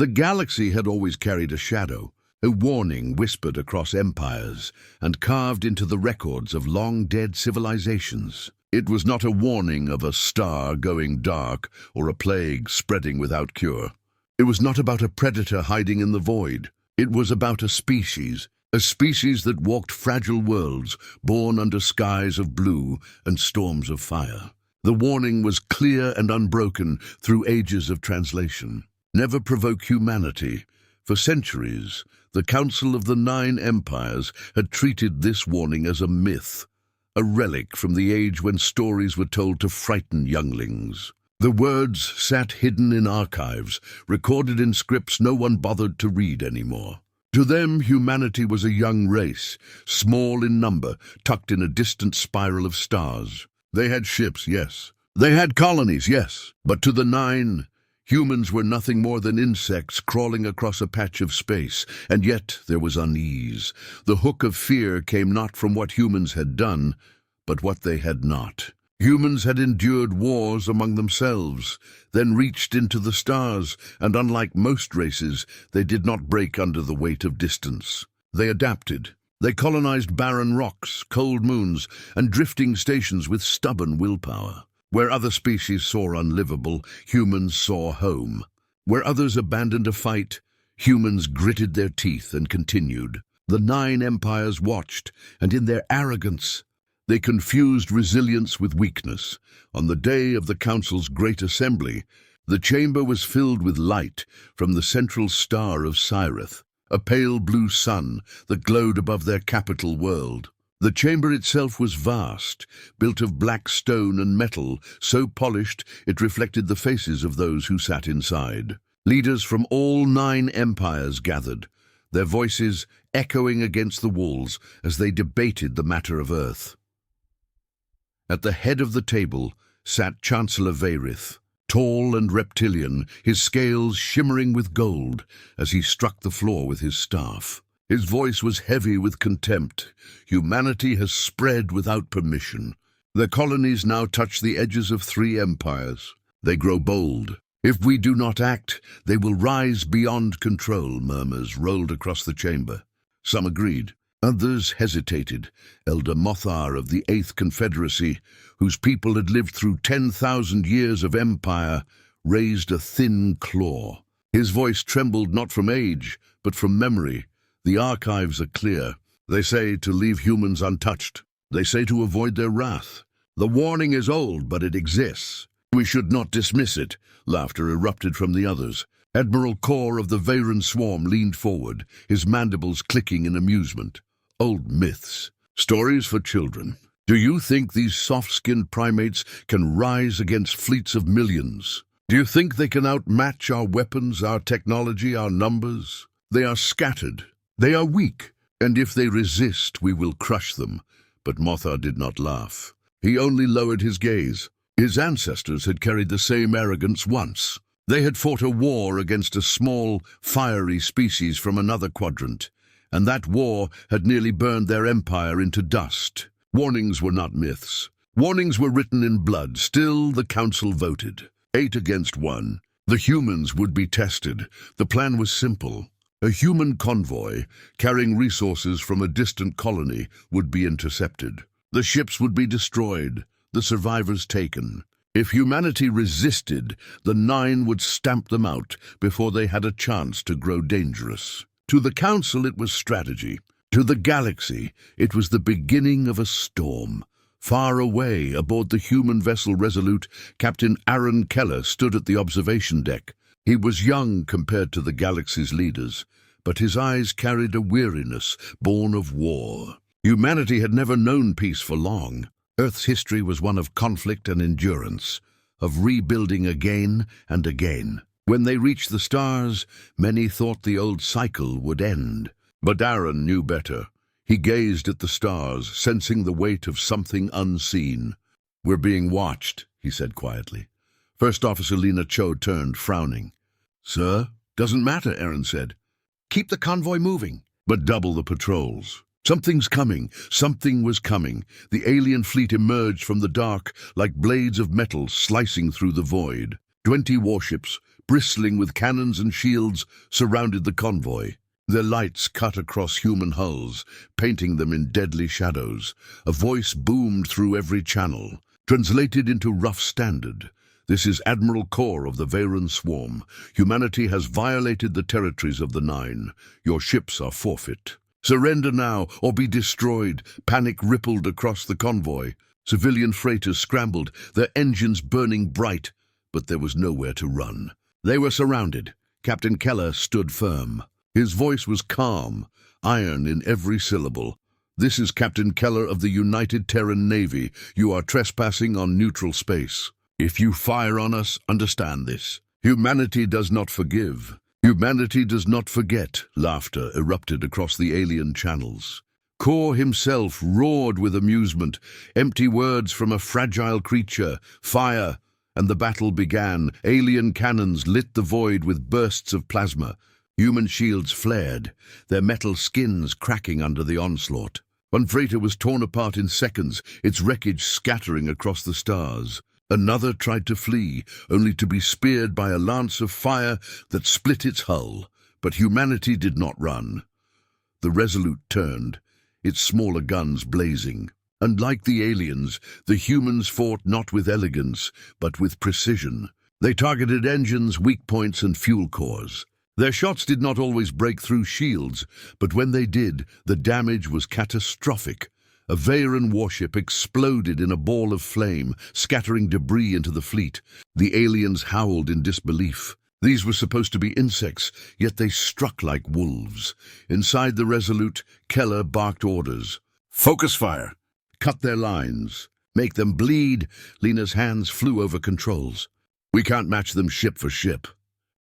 The galaxy had always carried a shadow, a warning whispered across empires and carved into the records of long-dead civilizations. It was not a warning of a star going dark or a plague spreading without cure. It was not about a predator hiding in the void. It was about a species that walked fragile worlds, born under skies of blue and storms of fire. The warning was clear and unbroken through ages of translation. Never provoke humanity. For centuries, the Council of the Nine Empires had treated this warning as a myth, a relic from the age when stories were told to frighten younglings. The words sat hidden in archives, recorded in scripts no one bothered to read anymore. To them, humanity was a young race, small in number, tucked in a distant spiral of stars. They had ships, yes. They had colonies, yes. But to the Nine, humans were nothing more than insects crawling across a patch of space, and yet there was unease. The hook of fear came not from what humans had done, but what they had not. Humans had endured wars among themselves, then reached into the stars, and unlike most races, they did not break under the weight of distance. They adapted. They colonized barren rocks, cold moons, and drifting stations with stubborn willpower. Where other species saw unlivable, humans saw home. Where others abandoned a fight, humans gritted their teeth and continued. The Nine Empires watched, and in their arrogance, they confused resilience with weakness. On the day of the Council's Great Assembly, the chamber was filled with light from the central star of Cyrith, a pale blue sun that glowed above their capital world. The chamber itself was vast, built of black stone and metal, so polished it reflected the faces of those who sat inside. Leaders from all 9 empires gathered, their voices echoing against the walls as they debated the matter of Earth. At the head of the table sat Chancellor Vayrith, tall and reptilian, his scales shimmering with gold as he struck the floor with his staff. His voice was heavy with contempt. Humanity has spread without permission. Their colonies now touch the edges of 3 empires. They grow bold. If we do not act, they will rise beyond control, murmurs rolled across the chamber. Some agreed. Others hesitated. Elder Mothar of the 8th Confederacy, whose people had lived through 10,000 years of empire, raised a thin claw. His voice trembled not from age, but from memory. The archives are clear. They say to leave humans untouched. They say to avoid their wrath. The warning is old, but it exists. We should not dismiss it. Laughter erupted from the others. Admiral Kor of the Veyron swarm leaned forward, his mandibles clicking in amusement. Old myths. Stories for children. Do you think these soft-skinned primates can rise against fleets of millions? Do you think they can outmatch our weapons, our technology, our numbers? They are scattered. They are weak, and if they resist, we will crush them. But Mothar did not laugh. He only lowered his gaze. His ancestors had carried the same arrogance once. They had fought a war against a small, fiery species from another quadrant, and that war had nearly burned their empire into dust. Warnings were not myths. Warnings were written in blood. Still, the council voted. 8 against 1. The humans would be tested. The plan was simple. A human convoy, carrying resources from a distant colony, would be intercepted. The ships would be destroyed, the survivors taken. If humanity resisted, the 9 would stamp them out before they had a chance to grow dangerous. To the Council, it was strategy. To the galaxy, it was the beginning of a storm. Far away, aboard the human vessel Resolute, Captain Aaron Keller stood at the observation deck. He was young compared to the galaxy's leaders, but his eyes carried a weariness born of war. Humanity had never known peace for long. Earth's history was one of conflict and endurance, of rebuilding again and again. When they reached the stars, many thought the old cycle would end. But Aaron knew better. He gazed at the stars, sensing the weight of something unseen. "We're being watched," he said quietly. First Officer Lena Cho turned, frowning. "Sir?" "Doesn't matter," Aaron said. "Keep the convoy moving, but double the patrols. Something's coming." Something was coming. The alien fleet emerged from the dark like blades of metal slicing through the void. 20 warships, bristling with cannons and shields, surrounded the convoy. Their lights cut across human hulls, painting them in deadly shadows. A voice boomed through every channel, translated into rough standard. "This is Admiral Core of the Veyron Swarm. Humanity has violated the territories of the Nine. Your ships are forfeit. Surrender now or be destroyed." Panic rippled across the convoy. Civilian freighters scrambled, their engines burning bright, but there was nowhere to run. They were surrounded. Captain Keller stood firm. His voice was calm, iron in every syllable. "This is Captain Keller of the United Terran Navy. You are trespassing on neutral space. If you fire on us, understand this. Humanity does not forgive. Humanity does not forget." Laughter erupted across the alien channels. Core himself roared with amusement, empty words from a fragile creature. "Fire!" And the battle began. Alien cannons lit the void with bursts of plasma. Human shields flared, their metal skins cracking under the onslaught. One freighter was torn apart in seconds, its wreckage scattering across the stars. Another tried to flee, only to be speared by a lance of fire that split its hull. But humanity did not run. The Resolute turned, its smaller guns blazing. And like the aliens, the humans fought not with elegance, but with precision. They targeted engines, weak points, and fuel cores. Their shots did not always break through shields, but when they did, the damage was catastrophic. A Veyron warship exploded in a ball of flame, scattering debris into the fleet. The aliens howled in disbelief. These were supposed to be insects, yet they struck like wolves. Inside the Resolute, Keller barked orders. "Focus fire! Cut their lines! Make them bleed!" Lena's hands flew over controls. "We can't match them ship for ship."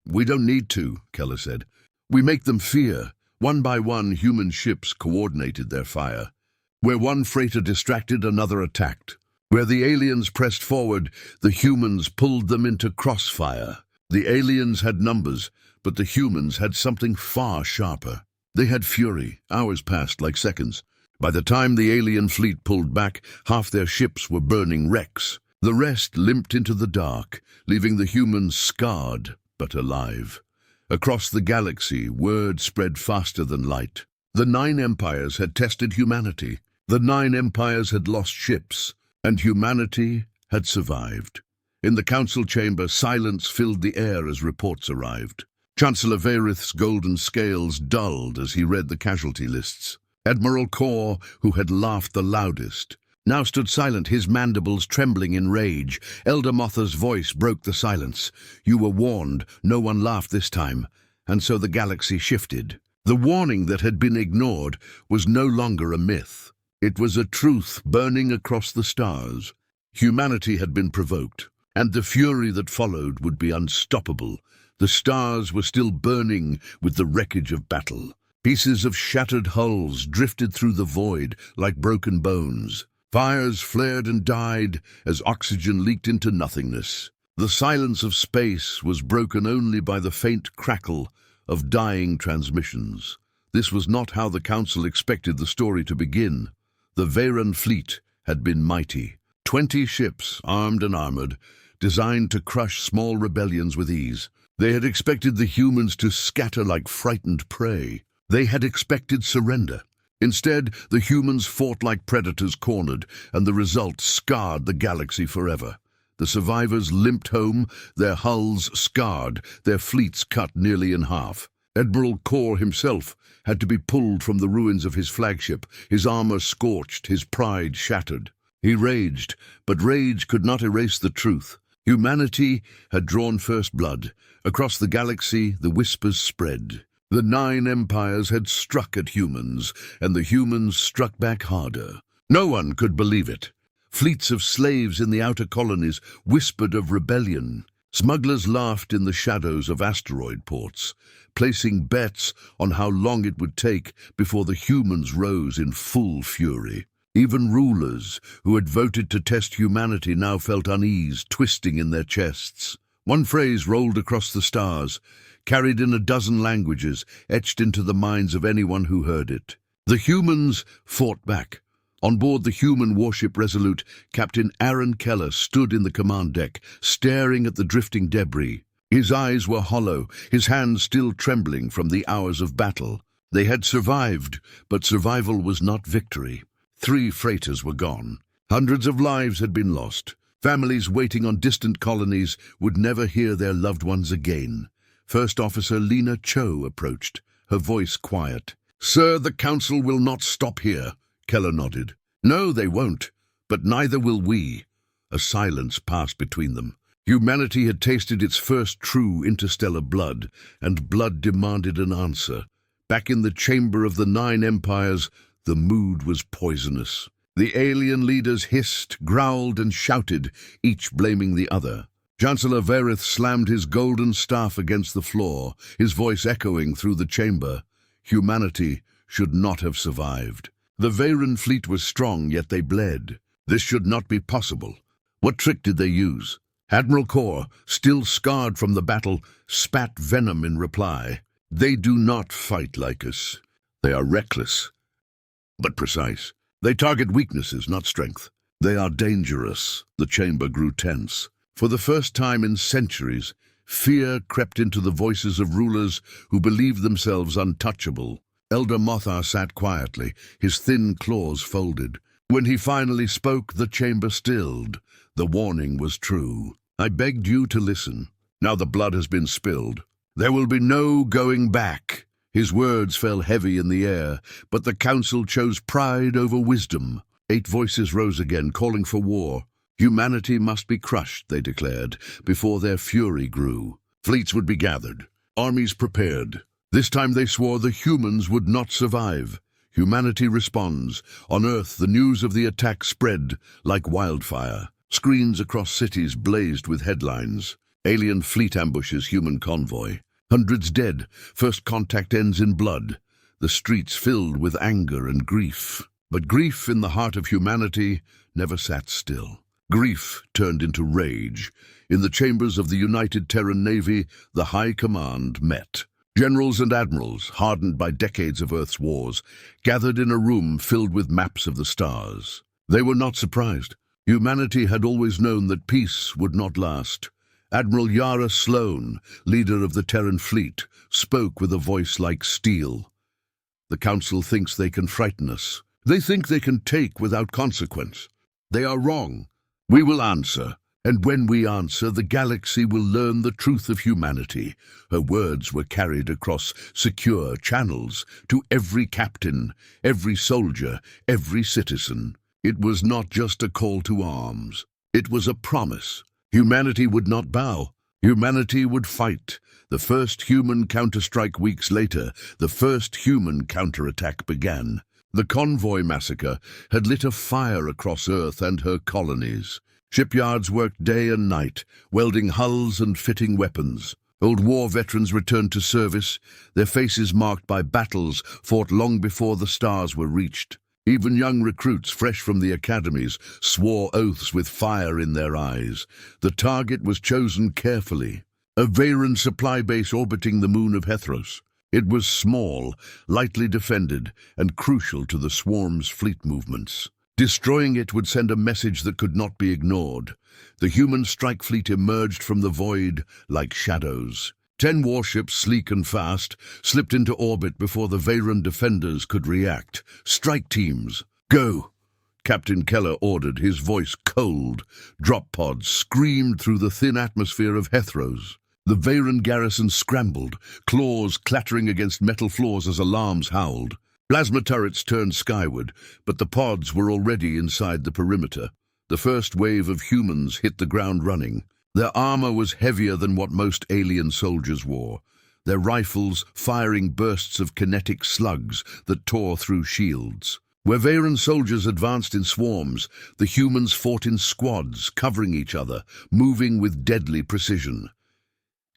"We don't need to," Keller said. "We make them fear." One by one, human ships coordinated their fire. Where one freighter distracted, another attacked. Where the aliens pressed forward, the humans pulled them into crossfire. The aliens had numbers, but the humans had something far sharper. They had fury. Hours passed like seconds. By the time the alien fleet pulled back, half their ships were burning wrecks. The rest limped into the dark, leaving the humans scarred but alive. Across the galaxy, word spread faster than light. The Nine Empires had tested humanity. The Nine Empires had lost ships, and humanity had survived. In the council chamber, silence filled the air as reports arrived. Chancellor Varith's golden scales dulled as he read the casualty lists. Admiral Core, who had laughed the loudest, now stood silent, his mandibles trembling in rage. Elder Motha's voice broke the silence. "You were warned. No one laughed this time." And so the galaxy shifted. The warning that had been ignored was no longer a myth. It was a truth burning across the stars. Humanity had been provoked, and the fury that followed would be unstoppable. The stars were still burning with the wreckage of battle. Pieces of shattered hulls drifted through the void like broken bones. Fires flared and died as oxygen leaked into nothingness. The silence of space was broken only by the faint crackle of dying transmissions. This was not how the Council expected the story to begin. The Veyron fleet had been mighty. 20 ships, armed and armored, designed to crush small rebellions with ease. They had expected the humans to scatter like frightened prey. They had expected surrender. Instead, the humans fought like predators cornered, and the result scarred the galaxy forever. The survivors limped home, their hulls scarred, their fleets cut nearly in half. Admiral Core himself had to be pulled from the ruins of his flagship, his armor scorched, his pride shattered. He raged, but rage could not erase the truth. Humanity had drawn first blood. Across the galaxy, the whispers spread. The Nine Empires had struck at humans, and the humans struck back harder. No one could believe it. Fleets of slaves in the outer colonies whispered of rebellion. Smugglers laughed in the shadows of asteroid ports, placing bets on how long it would take before the humans rose in full fury. Even rulers who had voted to test humanity now felt unease twisting in their chests. One phrase rolled across the stars, carried in a dozen languages, etched into the minds of anyone who heard it. The humans fought back. On board the human warship Resolute, Captain Aaron Keller stood in the command deck, staring at the drifting debris. His eyes were hollow, his hands still trembling from the hours of battle. They had survived, but survival was not victory. 3 freighters were gone. Hundreds of lives had been lost. Families waiting on distant colonies would never hear their loved ones again. First Officer Lena Cho approached, her voice quiet. "Sir, the Council will not stop here." Keller nodded. "No, they won't, but neither will we." A silence passed between them. Humanity had tasted its first true interstellar blood, and blood demanded an answer. Back in the chamber of the 9 empires, the mood was poisonous. The alien leaders hissed, growled, and shouted, each blaming the other. Chancellor Varith slammed his golden staff against the floor, his voice echoing through the chamber. Humanity should not have survived. The Veyron fleet was strong, yet they bled. This should not be possible. What trick did they use? Admiral Kor, still scarred from the battle, spat venom in reply. "They do not fight like us. They are reckless, but precise. They target weaknesses, not strength. They are dangerous." The chamber grew tense. For the first time in centuries, fear crept into the voices of rulers who believed themselves untouchable. Elder Mothar sat quietly, his thin claws folded. When he finally spoke, the chamber stilled. The warning was true. "I begged you to listen. Now the blood has been spilled. There will be no going back." His words fell heavy in the air, but the council chose pride over wisdom. 8 voices rose again, calling for war. Humanity must be crushed, they declared, before their fury grew. Fleets would be gathered, armies prepared. This time they swore the humans would not survive. Humanity responds. On Earth, the news of the attack spread like wildfire. Screens across cities blazed with headlines. Alien fleet ambushes human convoy. Hundreds dead. First contact ends in blood. The streets filled with anger and grief. But grief in the heart of humanity never sat still. Grief turned into rage. In the chambers of the United Terran Navy, the High Command met. Generals and admirals, hardened by decades of Earth's wars, gathered in a room filled with maps of the stars. They were not surprised. Humanity had always known that peace would not last. Admiral Yara Sloan, leader of the Terran fleet, spoke with a voice like steel. "The Council thinks they can frighten us. They think they can take without consequence. They are wrong. We will answer. And when we answer, the galaxy will learn the truth of humanity." Her words were carried across secure channels to every captain, every soldier, every citizen. It was not just a call to arms. It was a promise. Humanity would not bow. Humanity would fight. The first human counterstrike weeks later, the first human counterattack began. The convoy massacre had lit a fire across Earth and her colonies. Shipyards worked day and night, welding hulls and fitting weapons. Old war veterans returned to service, their faces marked by battles fought long before the stars were reached. Even young recruits, fresh from the academies, swore oaths with fire in their eyes. The target was chosen carefully. A Veyron supply base orbiting the moon of Hethros. It was small, lightly defended, and crucial to the swarm's fleet movements. Destroying it would send a message that could not be ignored. The human strike fleet emerged from the void like shadows. 10 warships, sleek and fast, slipped into orbit before the Veyron defenders could react. "Strike teams, go!" Captain Keller ordered, his voice cold. Drop pods screamed through the thin atmosphere of Hethros. The Veyron garrison scrambled, claws clattering against metal floors as alarms howled. Plasma turrets turned skyward, but the pods were already inside the perimeter. The first wave of humans hit the ground running. Their armor was heavier than what most alien soldiers wore, their rifles firing bursts of kinetic slugs that tore through shields. Where Veyron soldiers advanced in swarms, the humans fought in squads, covering each other, moving with deadly precision.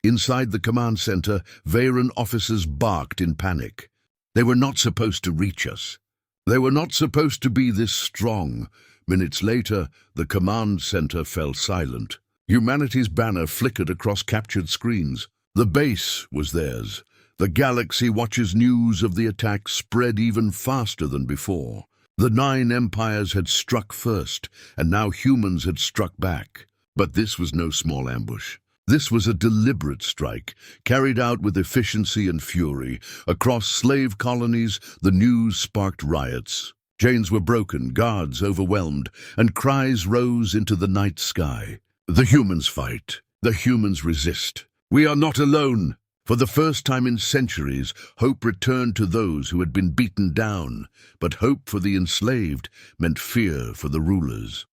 Inside the command center, Veyron officers barked in panic. They were not supposed to reach us. They were not supposed to be this strong. Minutes later, the command center fell silent. Humanity's banner flickered across captured screens. The base was theirs. The galaxy watches news of the attack spread even faster than before. The 9 empires had struck first, and now humans had struck back. But this was no small ambush. This was a deliberate strike, carried out with efficiency and fury. Across slave colonies, the news sparked riots. Chains were broken, guards overwhelmed, and cries rose into the night sky. The humans fight. The humans resist. We are not alone. For the first time in centuries, hope returned to those who had been beaten down, but hope for the enslaved meant fear for the rulers.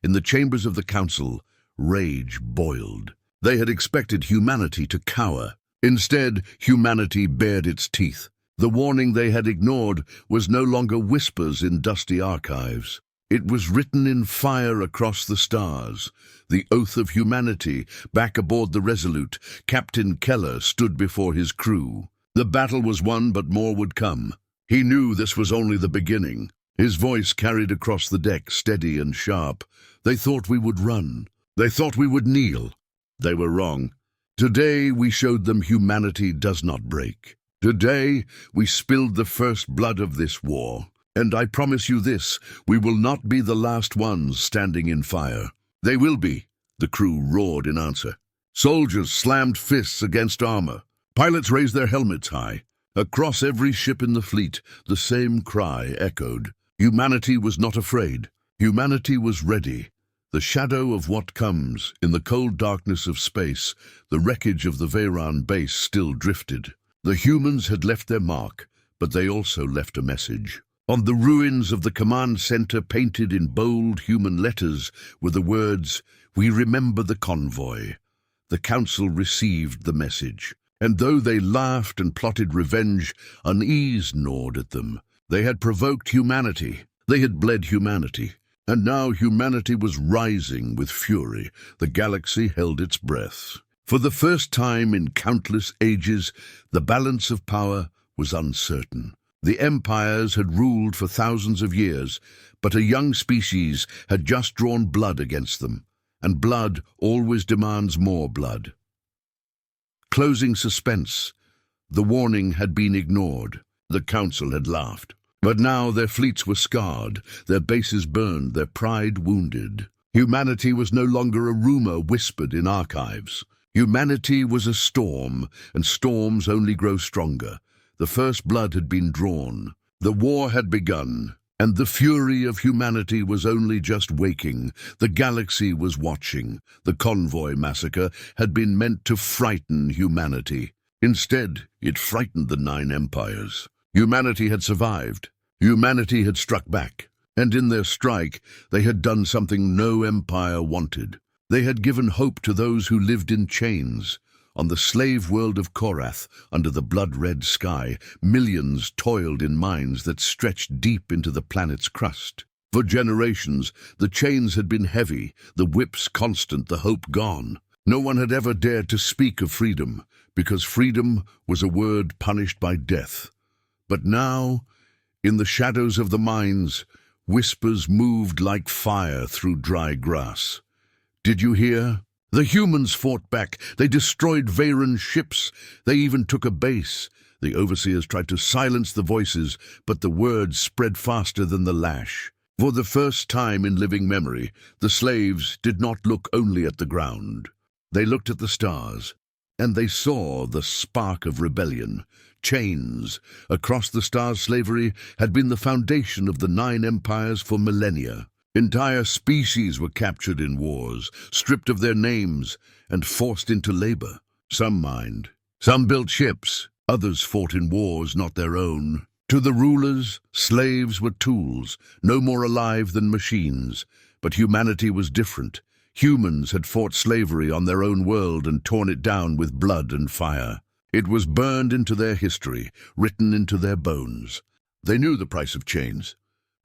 In the chambers of the council, rage boiled. They had expected humanity to cower. Instead, humanity bared its teeth. The warning they had ignored was no longer whispers in dusty archives. It was written in fire across the stars. The oath of humanity. Back aboard the Resolute, Captain Keller stood before his crew. The battle was won, but more would come. He knew this was only the beginning. His voice carried across the deck, steady and sharp. They thought we would run. They thought we would kneel. They were wrong. Today we showed them humanity does not break. Today we spilled the first blood of this war. And I promise you this, we will not be the last ones standing in fire. They will be, the crew roared in answer. Soldiers slammed fists against armor. Pilots raised their helmets high. Across every ship in the fleet, the same cry echoed. Humanity was not afraid. Humanity was ready. The shadow of what comes, in the cold darkness of space, the wreckage of the Veyron base still drifted. The humans had left their mark, but they also left a message. On the ruins of the command center, painted in bold human letters, were the words, "We remember the convoy." The council received the message, and though they laughed and plotted revenge, unease gnawed at them. They had provoked humanity. They had bled humanity. And now humanity was rising with fury. The galaxy held its breath. For the first time in countless ages, the balance of power was uncertain. The empires had ruled for thousands of years, but a young species had just drawn blood against them, and blood always demands more blood. Closing suspense. The warning had been ignored. The council had laughed. But now their fleets were scarred, their bases burned, their pride wounded. Humanity was no longer a rumor whispered in archives. Humanity was a storm, and storms only grow stronger. The first blood had been drawn. The war had begun, and the fury of humanity was only just waking. The galaxy was watching. The convoy massacre had been meant to frighten humanity. Instead, it frightened the 9 empires. Humanity had survived. Humanity had struck back, and in their strike, they had done something no empire wanted. They had given hope to those who lived in chains. On the slave world of Korath, under the blood-red sky, millions toiled in mines that stretched deep into the planet's crust. For generations, the chains had been heavy, the whips constant, the hope gone. No one had ever dared to speak of freedom, because freedom was a word punished by death. But now, in the shadows of the mines, whispers moved like fire through dry grass. Did you hear? The humans fought back. They destroyed Veyron ships. They even took a base. The overseers tried to silence the voices, but the words spread faster than the lash. For the first time in living memory, the slaves did not look only at the ground. They looked at the stars, and they saw the spark of rebellion. Chains across the stars. Slavery had been the foundation of the 9 empires for millennia. Entire species were captured in wars, stripped of their names, and forced into labor. Some mined. Some built ships. Others fought in wars not their own. To the rulers, slaves were tools, no more alive than machines. But humanity was different. Humans had fought slavery on their own world and torn it down with blood and fire. It was burned into their history, written into their bones. They knew the price of chains,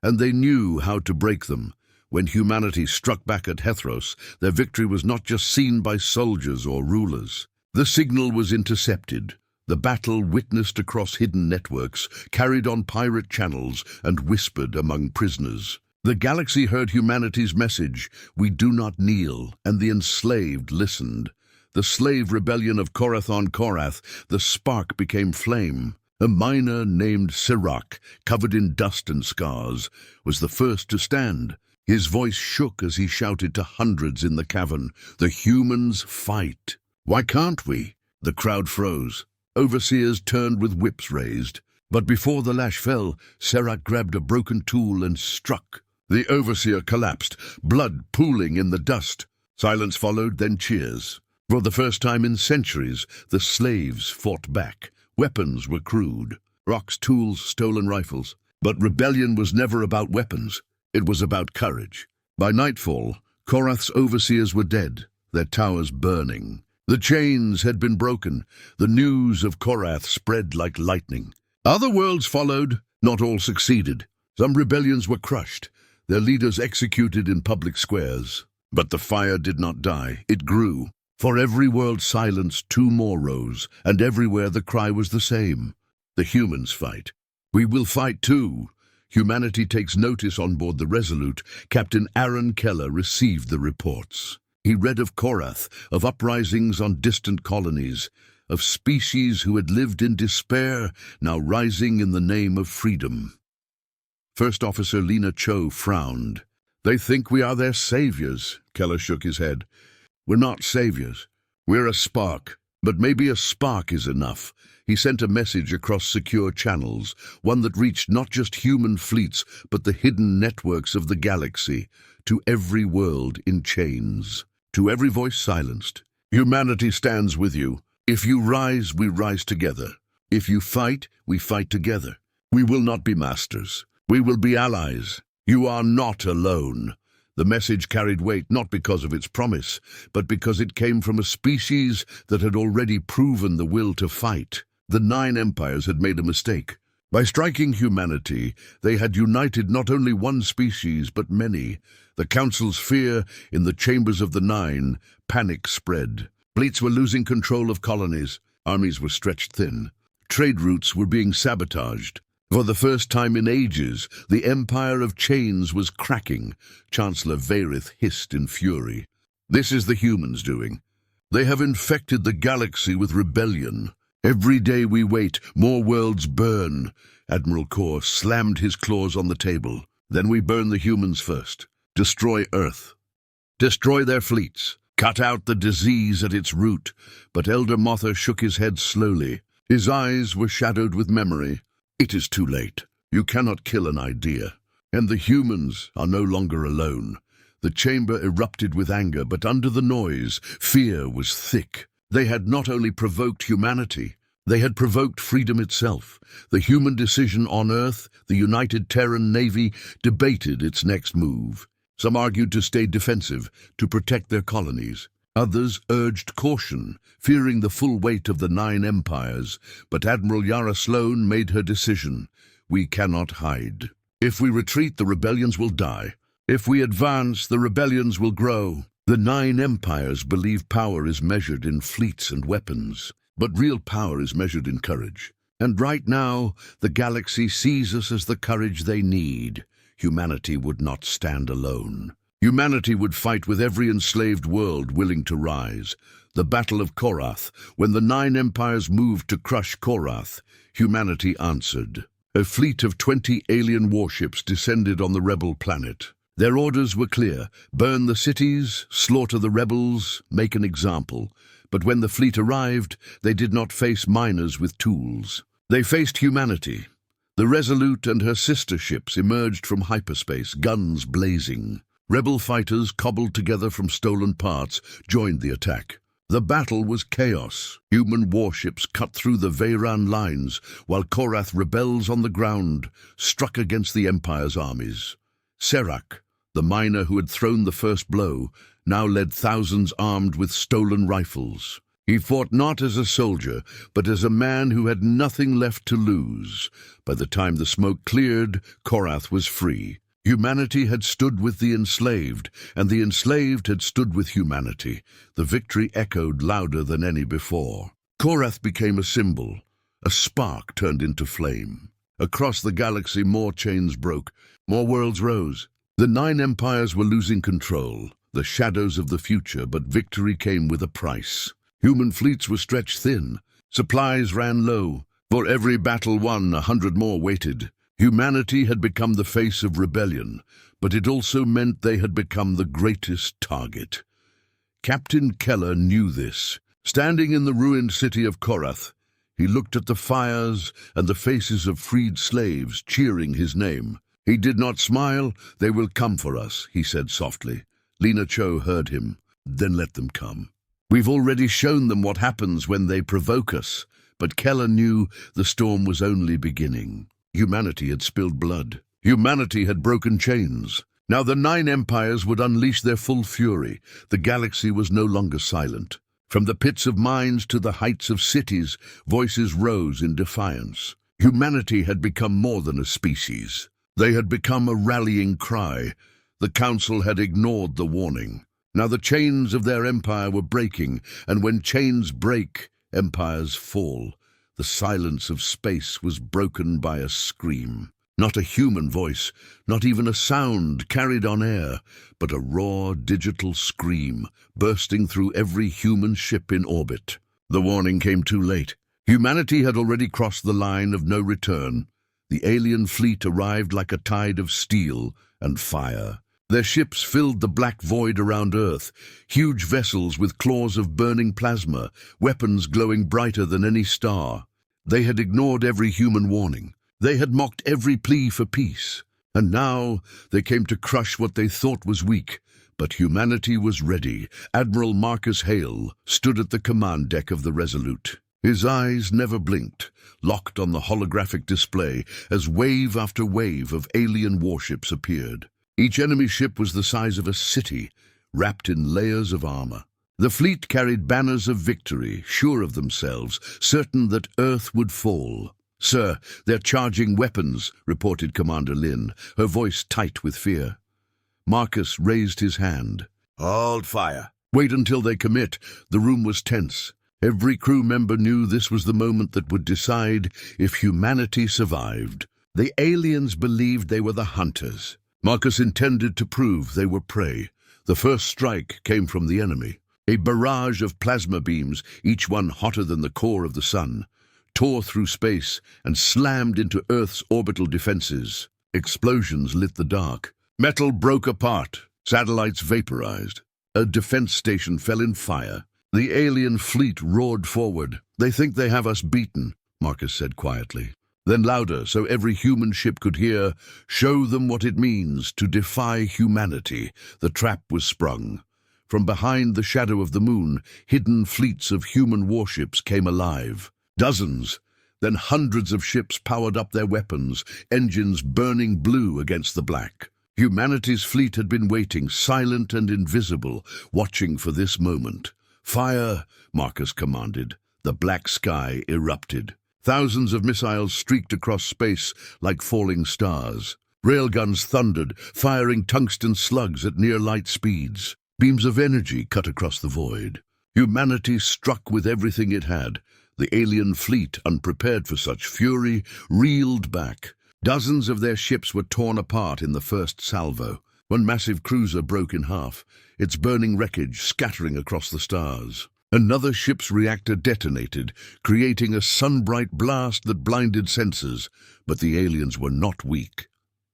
and they knew how to break them. When humanity struck back at Hethros, their victory was not just seen by soldiers or rulers. The signal was intercepted. The battle witnessed across hidden networks, carried on pirate channels, and whispered among prisoners. The galaxy heard humanity's message, "We do not kneel," and the enslaved listened. The slave rebellion of Korath on Korath, the spark became flame. A miner named Sirach, covered in dust and scars, was the first to stand. His voice shook as he shouted to hundreds in the cavern, "The humans fight!" "Why can't we?" The crowd froze. Overseers turned with whips raised. But before the lash fell, Serac grabbed a broken tool and struck. The overseer collapsed, blood pooling in the dust. Silence followed, then cheers. For the first time in centuries, the slaves fought back. Weapons were crude. Rocks, tools, stolen rifles. But rebellion was never about weapons. It was about courage. By nightfall, Korath's overseers were dead, their towers burning. The chains had been broken. The news of Korath spread like lightning. Other worlds followed. Not all succeeded. Some rebellions were crushed, their leaders executed in public squares. But the fire did not die. It grew. For every world silenced, two more rose, and everywhere the cry was the same. The humans fight. We will fight too. Humanity takes notice on board the Resolute. Captain Aaron Keller received the reports. He read of Korath, of uprisings on distant colonies, of species who had lived in despair, now rising in the name of freedom. First Officer Lena Cho frowned. "They think we are their saviors," Keller shook his head. "We're not saviors. We're a spark, but maybe a spark is enough." He sent a message across secure channels, one that reached not just human fleets, but the hidden networks of the galaxy, to every world in chains, to every voice silenced. "Humanity stands with you. If you rise, we rise together. If you fight, we fight together. We will not be masters. We will be allies. You are not alone." The message carried weight not because of its promise, but because it came from a species that had already proven the will to fight. The 9 empires had made a mistake. By striking humanity, they had united not only one species, but many. The Council's fear in the chambers of the 9, panic spread. Fleets were losing control of colonies. Armies were stretched thin. Trade routes were being sabotaged. For the first time in ages, the Empire of Chains was cracking. Chancellor Varith hissed in fury. "This is the humans doing. They have infected the galaxy with rebellion. Every day we wait, more worlds burn." Admiral Kor slammed his claws on the table. "Then we burn the humans first. Destroy Earth. Destroy their fleets. Cut out the disease at its root." But Elder Motha shook his head slowly. His eyes were shadowed with memory. "It is too late. You cannot kill an idea. And the humans are no longer alone." The chamber erupted with anger, but under the noise, fear was thick. They had not only provoked humanity, they had provoked freedom itself. The human decision on Earth, the United Terran Navy, debated its next move. Some argued to stay defensive, to protect their colonies. Others urged caution, fearing the full weight of the 9 empires. But Admiral Yara Sloan made her decision. "We cannot hide. If we retreat, the rebellions will die. If we advance, the rebellions will grow." The 9 empires believe power is measured in fleets and weapons, but real power is measured in courage. And right now, the galaxy sees us as the courage they need. Humanity would not stand alone. Humanity would fight with every enslaved world willing to rise. The Battle of Korath, when the 9 empires moved to crush Korath, humanity answered. A fleet of 20 alien warships descended on the rebel planet. Their orders were clear: burn the cities, slaughter the rebels, make an example. But when the fleet arrived, they did not face miners with tools. They faced humanity. The Resolute and her sister ships emerged from hyperspace, guns blazing. Rebel fighters, cobbled together from stolen parts, joined the attack. The battle was chaos. Human warships cut through the Veyran lines, while Korath rebels on the ground struck against the Empire's armies. Serac, the miner who had thrown the first blow, now led thousands armed with stolen rifles. He fought not as a soldier, but as a man who had nothing left to lose. By the time the smoke cleared, Korath was free. Humanity had stood with the enslaved, and the enslaved had stood with humanity. The victory echoed louder than any before. Korath became a symbol. A spark turned into flame. Across the galaxy, more chains broke. More worlds rose. The 9 empires were losing control, the shadows of the future, but victory came with a price. Human fleets were stretched thin. Supplies ran low. For every battle won, 100 more waited. Humanity had become the face of rebellion, but it also meant they had become the greatest target. Captain Keller knew this. Standing in the ruined city of Korath, he looked at the fires and the faces of freed slaves cheering his name. He did not smile. "They will come for us," he said softly. Lena Cho heard him. "Then let them come. We've already shown them what happens when they provoke us." But Keller knew the storm was only beginning. Humanity had spilled blood. Humanity had broken chains. Now the 9 empires would unleash their full fury. The galaxy was no longer silent. From the pits of mines to the heights of cities, voices rose in defiance. Humanity had become more than a species. They had become a rallying cry. The Council had ignored the warning. Now the chains of their empire were breaking, and when chains break, empires fall. The silence of space was broken by a scream. Not a human voice, not even a sound carried on air, but a raw digital scream bursting through every human ship in orbit. The warning came too late. Humanity had already crossed the line of no return. The alien fleet arrived like a tide of steel and fire. Their ships filled the black void around Earth, huge vessels with claws of burning plasma, weapons glowing brighter than any star. They had ignored every human warning. They had mocked every plea for peace. And now they came to crush what they thought was weak. But humanity was ready. Admiral Marcus Hale stood at the command deck of the Resolute. His eyes never blinked, locked on the holographic display as wave after wave of alien warships appeared. Each enemy ship was the size of a city, wrapped in layers of armor. The fleet carried banners of victory, sure of themselves, certain that Earth would fall. "Sir, they're charging weapons," reported Commander Lin, her voice tight with fear. Marcus raised his hand. "Hold fire. Wait until they commit." The room was tense. Every crew member knew this was the moment that would decide if humanity survived. The aliens believed they were the hunters. Marcus intended to prove they were prey. The first strike came from the enemy. A barrage of plasma beams, each one hotter than the core of the sun, tore through space and slammed into Earth's orbital defenses. Explosions lit the dark. Metal broke apart. Satellites vaporized. A defense station fell in fire. The alien fleet roared forward. "They think they have us beaten," Marcus said quietly. Then louder, so every human ship could hear, "Show them what it means to defy humanity." The trap was sprung. From behind the shadow of the moon, hidden fleets of human warships came alive. Dozens, then hundreds of ships powered up their weapons, engines burning blue against the black. Humanity's fleet had been waiting, silent and invisible, watching for this moment. "Fire," Marcus commanded. The black sky erupted. Thousands of missiles streaked across space like falling stars. Railguns thundered, firing tungsten slugs at near-light speeds. Beams of energy cut across the void. Humanity struck with everything it had. The alien fleet, unprepared for such fury, reeled back. Dozens of their ships were torn apart in the first salvo. One massive cruiser broke in half, its burning wreckage scattering across the stars. Another ship's reactor detonated, creating a sun-bright blast that blinded sensors, but the aliens were not weak.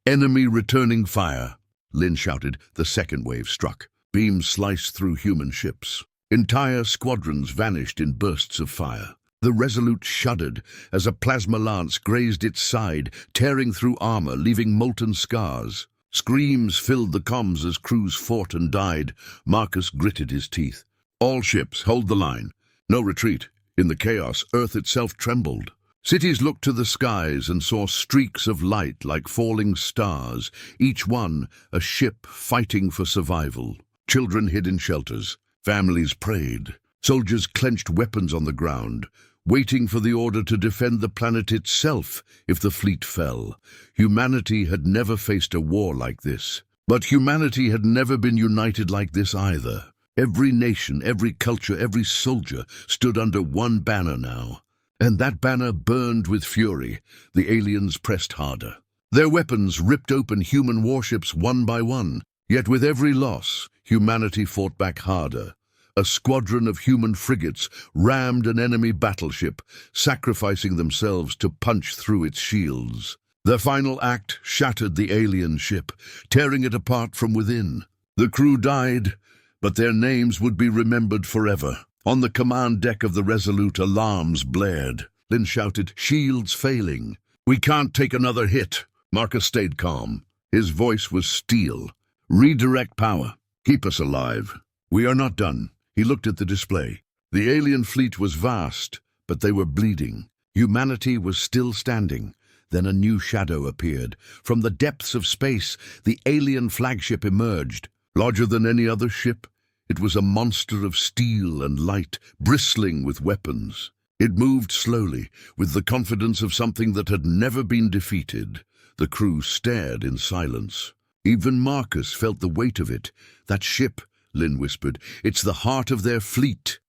"Enemy returning fire," Lin shouted. The second wave struck. Beams sliced through human ships. Entire squadrons vanished in bursts of fire. The Resolute shuddered as a plasma lance grazed its side, tearing through armor, leaving molten scars. Screams filled the comms as crews fought and died. Marcus gritted his teeth. "All ships, hold the line. No retreat." In the chaos, Earth itself trembled. Cities looked to the skies and saw streaks of light like falling stars, each one a ship fighting for survival. Children hid in shelters. Families prayed. Soldiers clenched weapons on the ground, waiting for the order to defend the planet itself if the fleet fell. Humanity had never faced a war like this. But humanity had never been united like this either. Every nation, every culture, every soldier stood under one banner now. And that banner burned with fury. The aliens pressed harder. Their weapons ripped open human warships one by one. Yet with every loss, humanity fought back harder. A squadron of human frigates rammed an enemy battleship, sacrificing themselves to punch through its shields. Their final act shattered the alien ship, tearing it apart from within. The crew died, but their names would be remembered forever. On the command deck of the Resolute, alarms blared. Lynn shouted, "Shields failing. We can't take another hit." Marcus stayed calm. His voice was steel. "Redirect power. Keep us alive. We are not done." He looked at the display. The alien fleet was vast, but they were bleeding. Humanity was still standing. Then a new shadow appeared. From the depths of space, the alien flagship emerged. Larger than any other ship, it was a monster of steel and light, bristling with weapons. It moved slowly, with the confidence of something that had never been defeated. The crew stared in silence. Even Marcus felt the weight of it. "That ship," Lynn whispered, "it's the heart of their fleet."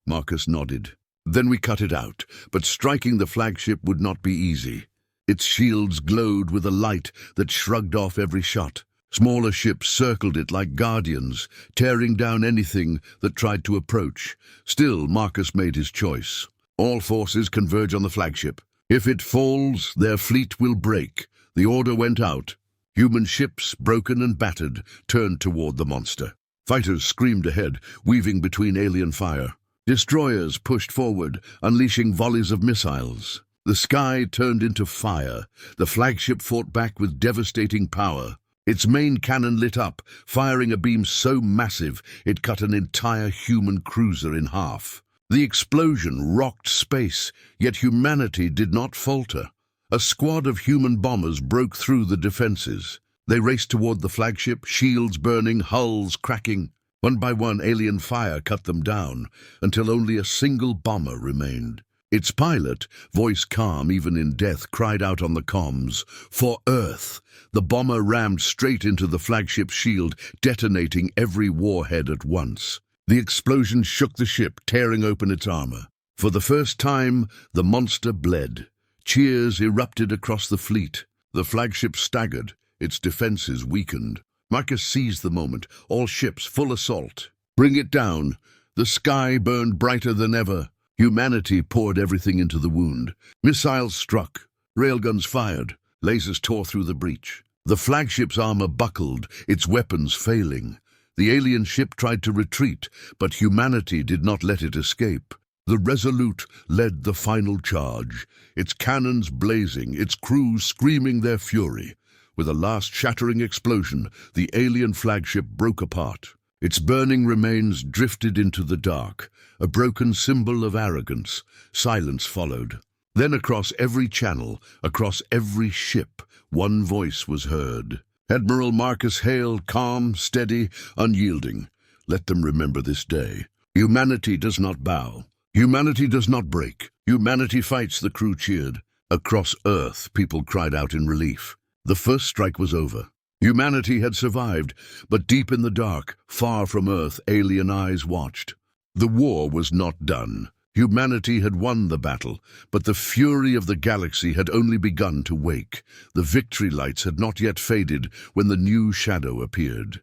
Marcus nodded. "Then we cut it out, but striking the flagship would not be easy." Its shields glowed with a light that shrugged off every shot. Smaller ships circled it like guardians, tearing down anything that tried to approach. Still, Marcus made his choice. "All forces converge on the flagship. If it falls, their fleet will break." The order went out. Human ships, broken and battered, turned toward the monster. Fighters screamed ahead, weaving between alien fire. Destroyers pushed forward, unleashing volleys of missiles. The sky turned into fire. The flagship fought back with devastating power. Its main cannon lit up, firing a beam so massive it cut an entire human cruiser in half. The explosion rocked space, yet humanity did not falter. A squad of human bombers broke through the defenses. They raced toward the flagship, shields burning, hulls cracking. One by one, alien fire cut them down, until only a single bomber remained. Its pilot, voice calm even in death, cried out on the comms, "For Earth!" The bomber rammed straight into the flagship's shield, detonating every warhead at once. The explosion shook the ship, tearing open its armor. For the first time, the monster bled. Cheers erupted across the fleet. The flagship staggered, its defenses weakened. Marcus seized the moment, all ships full assault. "Bring it down." The sky burned brighter than ever. Humanity poured everything into the wound. Missiles struck, railguns fired, lasers tore through the breach. The flagship's armor buckled, its weapons failing. The alien ship tried to retreat, but humanity did not let it escape. The Resolute led the final charge, its cannons blazing, its crews screaming their fury. With a last shattering explosion, the alien flagship broke apart. Its burning remains drifted into the dark, a broken symbol of arrogance. Silence followed. Then across every channel, across every ship, one voice was heard. Admiral Marcus Hale, calm, steady, unyielding. "Let them remember this day. Humanity does not bow. Humanity does not break. Humanity fights," the crew cheered. Across Earth, people cried out in relief. The first strike was over. Humanity had survived, but deep in the dark, far from Earth, alien eyes watched. The war was not done. Humanity had won the battle, but the fury of the galaxy had only begun to wake. The victory lights had not yet faded when the new shadow appeared.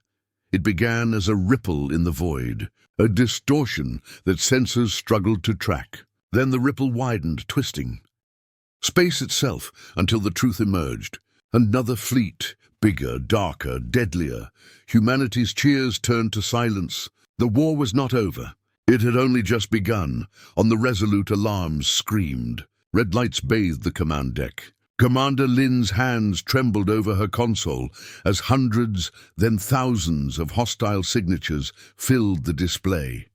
It began as a ripple in the void, a distortion that sensors struggled to track. Then the ripple widened, twisting space itself until the truth emerged. Another fleet, bigger, darker, deadlier. Humanity's cheers turned to silence. The war was not over. It had only just begun. On the Resolute, alarms screamed. Red lights bathed the command deck. Commander Lynn's hands trembled over her console as hundreds, then thousands of hostile signatures filled the display.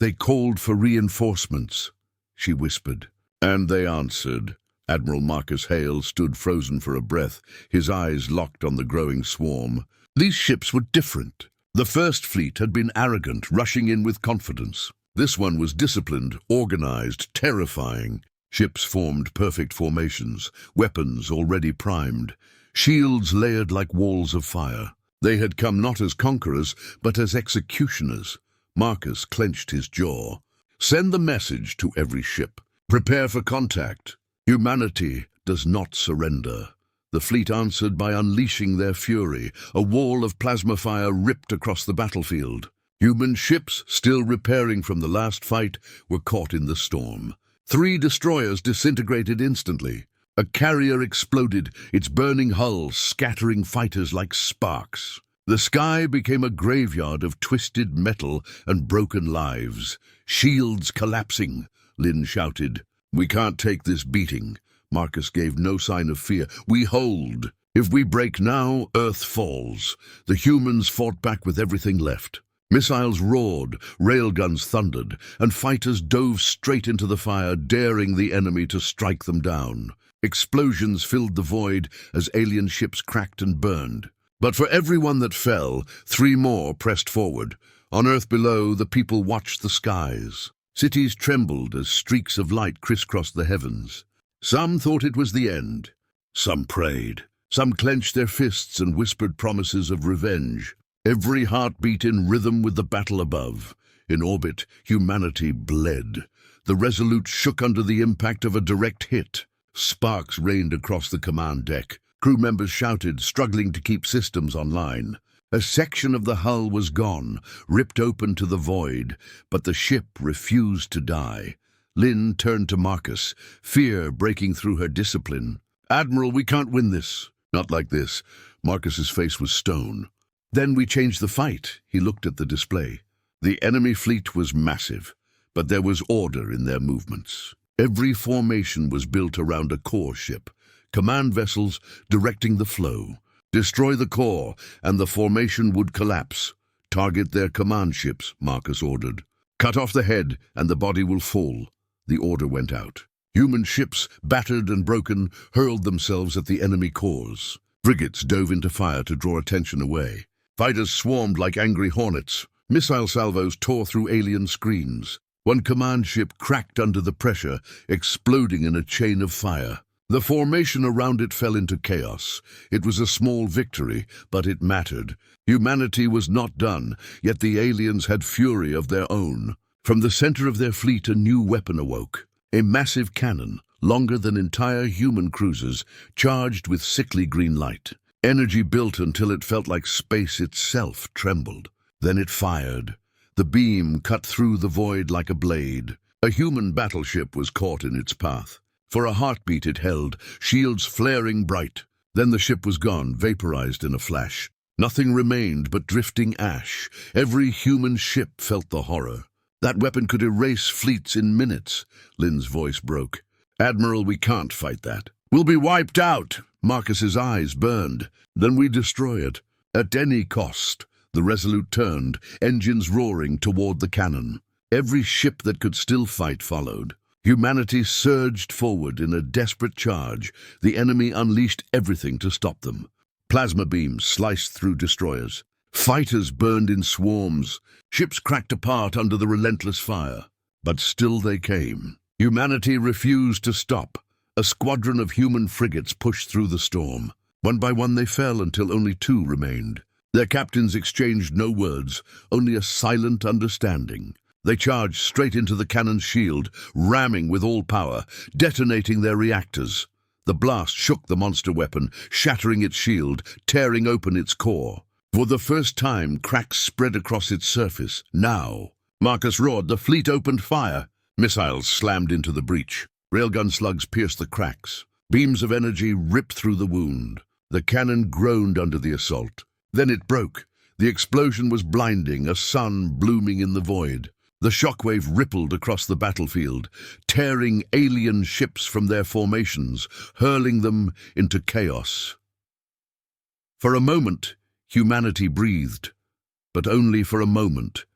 "They called for reinforcements," she whispered. "And they answered." Admiral Marcus Hale stood frozen for a breath, his eyes locked on the growing swarm. These ships were different. The first fleet had been arrogant, rushing in with confidence. This one was disciplined, organized, terrifying. Ships formed perfect formations, weapons already primed, shields layered like walls of fire. They had come not as conquerors, but as executioners. Marcus clenched his jaw. "Send the message to every ship. Prepare for contact. Humanity does not surrender." The fleet answered by unleashing their fury. A wall of plasma fire ripped across the battlefield. Human ships, still repairing from the last fight, were caught in the storm. 3 destroyers disintegrated instantly. A carrier exploded, its burning hull scattering fighters like sparks. The sky became a graveyard of twisted metal and broken lives. Shields collapsing, Lynn shouted. "We can't take this beating." Marcus gave no sign of fear. "We hold. If we break now, Earth falls." The humans fought back with everything left. Missiles roared, railguns thundered, and fighters dove straight into the fire, daring the enemy to strike them down. Explosions filled the void as alien ships cracked and burned. But for every one that fell, 3 more pressed forward. On Earth below, the people watched the skies. Cities trembled as streaks of light crisscrossed the heavens. Some thought it was the end. Some prayed. Some clenched their fists and whispered promises of revenge. Every heartbeat in rhythm with the battle above. In orbit, humanity bled. The Resolute shook under the impact of a direct hit. Sparks rained across the command deck. Crew members shouted, struggling to keep systems online. A section of the hull was gone, ripped open to the void, but the ship refused to die. Lynn turned to Marcus, fear breaking through her discipline. "Admiral, we can't win this." "Not like this." Marcus's face was stone. "Then we changed the fight." He looked at the display. The enemy fleet was massive, but there was order in their movements. Every formation was built around a core ship, command vessels directing the flow. Destroy the core, and the formation would collapse. "Target their command ships," Marcus ordered. "Cut off the head, and the body will fall." The order went out. Human ships, battered and broken, hurled themselves at the enemy cores. Frigates dove into fire to draw attention away. Fighters swarmed like angry hornets. Missile salvos tore through alien screens. One command ship cracked under the pressure, exploding in a chain of fire. The formation around it fell into chaos. It was a small victory, but it mattered. Humanity was not done, yet the aliens had fury of their own. From the center of their fleet, a new weapon awoke. A massive cannon, longer than entire human cruisers, charged with sickly green light. Energy built until it felt like space itself trembled. Then it fired. The beam cut through the void like a blade. A human battleship was caught in its path. For a heartbeat it held, shields flaring bright. Then the ship was gone, vaporized in a flash. Nothing remained but drifting ash. Every human ship felt the horror. "That weapon could erase fleets in minutes." Lynn's voice broke. "Admiral, we can't fight that. We'll be wiped out." Marcus's eyes burned. "Then we destroy it. At any cost." The Resolute turned, engines roaring toward the cannon. Every ship that could still fight followed. Humanity surged forward in a desperate charge. The enemy unleashed everything to stop them. Plasma beams sliced through destroyers. Fighters burned in swarms. Ships cracked apart under the relentless fire. But still they came. Humanity refused to stop. A squadron of human frigates pushed through the storm. One by one they fell until only 2 remained. Their captains exchanged no words, only a silent understanding. They charged straight into the cannon's shield, ramming with all power, detonating their reactors. The blast shook the monster weapon, shattering its shield, tearing open its core. For the first time, cracks spread across its surface. Now, Marcus roared, the fleet opened fire. Missiles slammed into the breach. Railgun slugs pierced the cracks. Beams of energy ripped through the wound. The cannon groaned under the assault. Then it broke. The explosion was blinding, a sun blooming in the void. The shockwave rippled across the battlefield, tearing alien ships from their formations, hurling them into chaos. For a moment, humanity breathed, but only for a moment.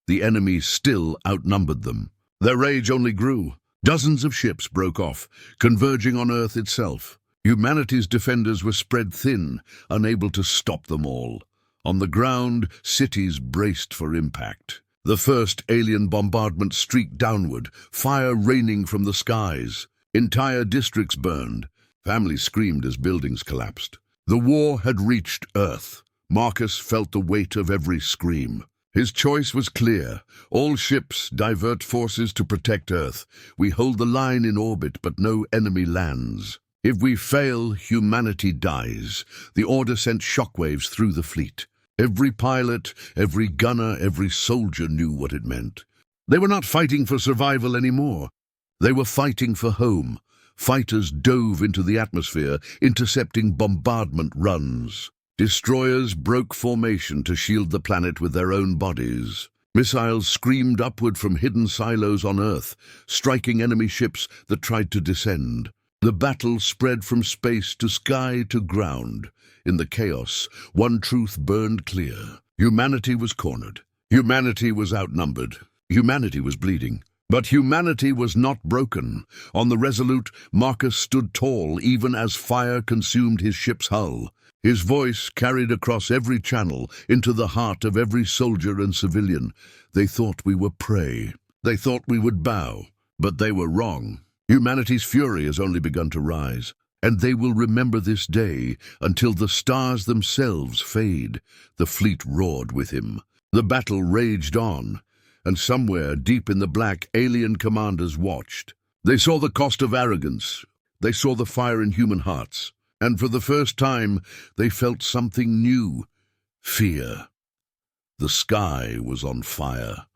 The enemy still outnumbered them. Their rage only grew. Dozens of ships broke off, converging on Earth itself. Humanity's defenders were spread thin, unable to stop them all. On the ground, cities braced for impact. The first alien bombardment streaked downward, fire raining from the skies. Entire districts burned. Families screamed as buildings collapsed. The war had reached Earth. Marcus felt the weight of every scream. His choice was clear. All ships divert forces to protect Earth. We hold the line in orbit, but no enemy lands. If we fail, humanity dies. The order sent shockwaves through the fleet. Every pilot, every gunner, every soldier knew what it meant. They were not fighting for survival anymore. They were fighting for home, Fighters dove into the atmosphere, intercepting bombardment runs. Destroyers broke formation to shield the planet with their own bodies. Missiles screamed upward from hidden silos on Earth, striking enemy ships that tried to descend. The battle spread from space to sky to ground. In the chaos, one truth burned clear. Humanity was cornered. Humanity was outnumbered. Humanity was bleeding. But humanity was not broken. On the Resolute, Marcus stood tall even as fire consumed his ship's hull. His voice carried across every channel, into the heart of every soldier and civilian. They thought we were prey. They thought we would bow. But they were wrong. Humanity's fury has only begun to rise. And they will remember this day until the stars themselves fade. The fleet roared with him. The battle raged on. And somewhere deep in the black, alien commanders watched. They saw the cost of arrogance. They saw the fire in human hearts. And for the first time, they felt something new. Fear. The sky was on fire.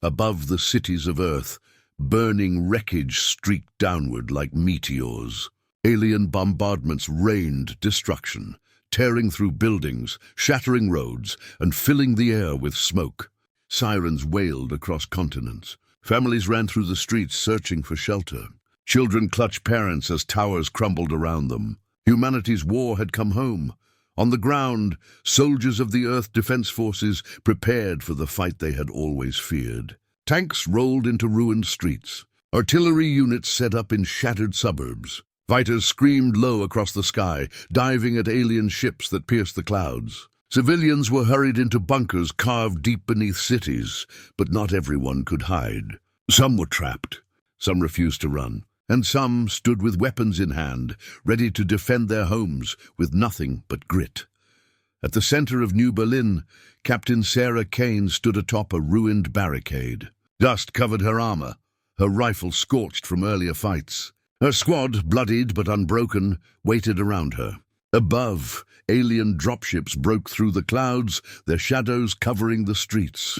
Above the cities of Earth, burning wreckage streaked downward like meteors. Alien bombardments rained destruction, tearing through buildings, shattering roads, and filling the air with smoke. Sirens wailed across continents. Families ran through the streets searching for shelter. Children clutched parents as towers crumbled around them. Humanity's war had come home. On the ground, soldiers of the Earth Defense Forces prepared for the fight they had always feared. Tanks rolled into ruined streets. Artillery units set up in shattered suburbs. Fighters screamed low across the sky, diving at alien ships that pierced the clouds. Civilians were hurried into bunkers carved deep beneath cities, but not everyone could hide. Some were trapped. Some refused to run. And some stood with weapons in hand, ready to defend their homes with nothing but grit. At the center of New Berlin, Captain Sarah Kane stood atop a ruined barricade. Dust covered her armor, her rifle scorched from earlier fights. Her squad, bloodied but unbroken, waited around her. Above, alien dropships broke through the clouds, their shadows covering the streets.